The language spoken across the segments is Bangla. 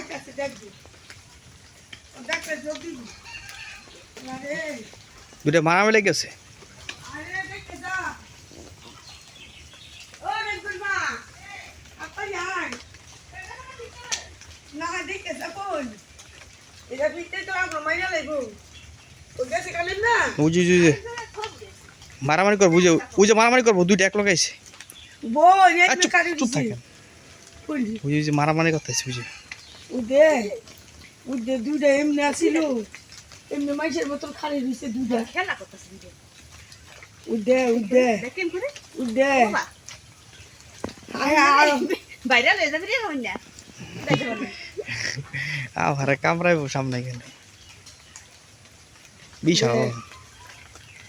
কাছে দেখবি দেখলে যোগ দিবি আরে দুটো মারামারি লেগেছে আরে দেখে যা ও রেগুল মা আপা যাই না দেখে যা কোন এটা ভিতরে তো আমরা মাইনা লাগবো ও গেছে কালেন না বুঝি বুঝি মারামারি কর বুঝে বুঝে মারামারি করবো দুইটা এক লাগাইছে বই এমনি কাটি চুপ দিছি থাকেন কইলি বুঝি বুঝি মারামারি করতেছে বুঝে উদে দুইটা এমনি আসিল এমনি মাইসের মতন খালি দিছে দুইটা খেলা করতেছে উদে দেখেন করে উদে আয় বাইরে লয়ে যাবি রে হইনা আরে কামড়াইবো সামনে গেলে বিশাল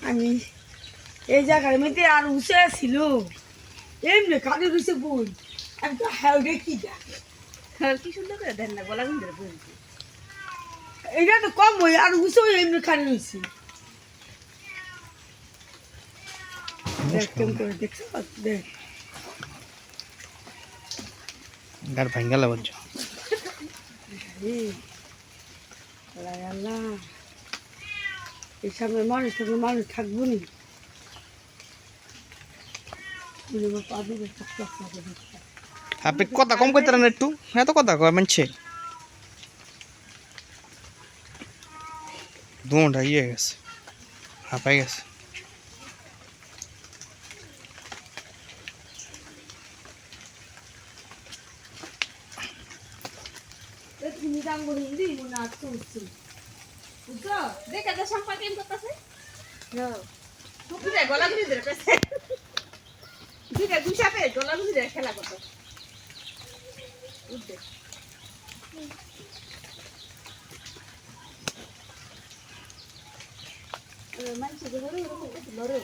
আমি এই জায়গার মধ্যে আর উঠে ছিল এমনি কাটি দিছে বোন আমি তো হেউডে কি যা কি সুন্দর করে দেন না গলা গুন্দরে বলছি এইটা তো কম হয় আর উঠে এমনি খালি রয়েছে দেখ কেমন করে দেখছো দেখ গার ভাঙ্গালা বলছো আল্লাহ এই সামনে মানুষ থাকবো নি আপনি কথা কম করতে না একটু হ্যাঁ তো কথা কয় মানছে দুটা ইয়ে গেছে হাঁপাই গেছে দেখা যা সম্পর্কে এম করতেছে দুটা গলা গুন্দরে পেছে দুটা দুসাপে গলা গুন্দরে খেলা করতে উঠে মানুষ ধরে লড়ে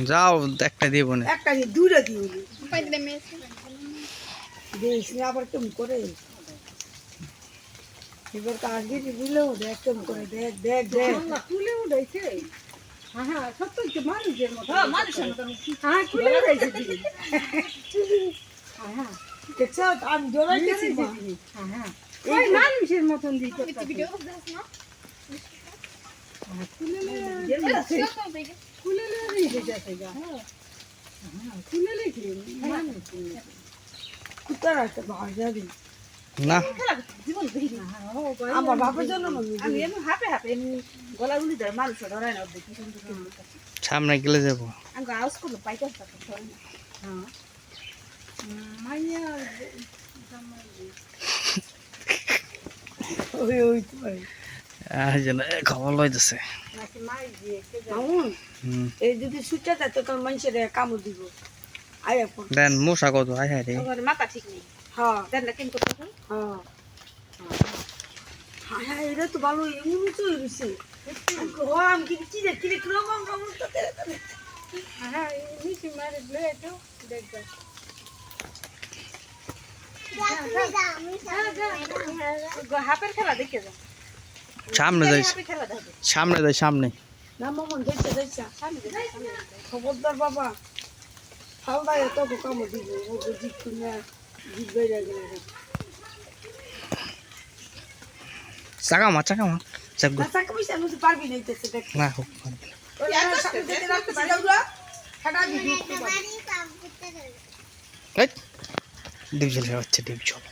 যাও একটা দিয়ে বোনে একটা দূরে দিয়ে দেখ আবার কেমন করে এবার কাজ দিয়ে দিল দেখ কেমন করে দেখ দেখ দেখ তুলে উঠাইছে হ্যাঁ সত্যি তো মানুষের মতো হ্যাঁ মানুষের মতো হ্যাঁ তুলে উঠাইছে হ্যাঁ দেখছ আমি দৌড়াইতেছি হ্যাঁ হ্যাঁ ওই মানুষের মতন দিতে ভিডিও করছিস না খুলে কুত্তার একটা ভাজা দিই না আমার বাপের জন্য আমি এমনি হাপে হাপে এমনি গলা গুলি ধরে মানুষ ধরায় না দেখি সুন্দর সামনে গেলে যাবো আমি আউস করলো পাইতে ধরে না হ্যাঁ মাইয়া ওই ওই তো ভাই খবর লইতেছে নাকি মাই দিয়ে মামুন এই যদি সুচা যায় তো তোর মানুষের কামড় দিব আয়া পর দেন মশা কত আয় হায় রে আমার মাথা ঠিক নেই হ্যাঁ দেন না কেন করতে হ্যাঁ হ্যাঁ হ্যাঁ এটা তো ভালো এমন উঁচু হয়ে গেছে আমি কিন্তু চিড়ে চিড়ে ক্রম হ্যাঁ মিশি মারে তো দেখবে হাপের খেলা দেখে যাও সামনে যাই হাপের খেলা দেখবে সামনে যাই সামনে না মামুন দেখছে দেখছে খবরদার বাবা ফালদায় তো কামড় দিব ও জিত না জিত বেড়ে গেলে চাকামা চাকামা চাক না চাকা পয়সা আমি পারবি না এইতেছে দেখ না হোক পারবে না। ওই সামনে যেতে রাখতেছি দাউরা ফাটা দিবি এই ডিভিশন হচ্ছে ডিভিশন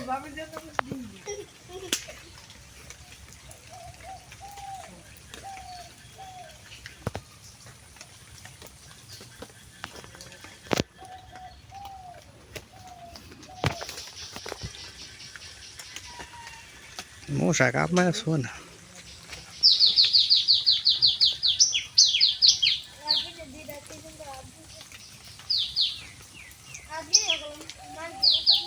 বাবার জন্য মশা কাপ মানে শোন না Abre,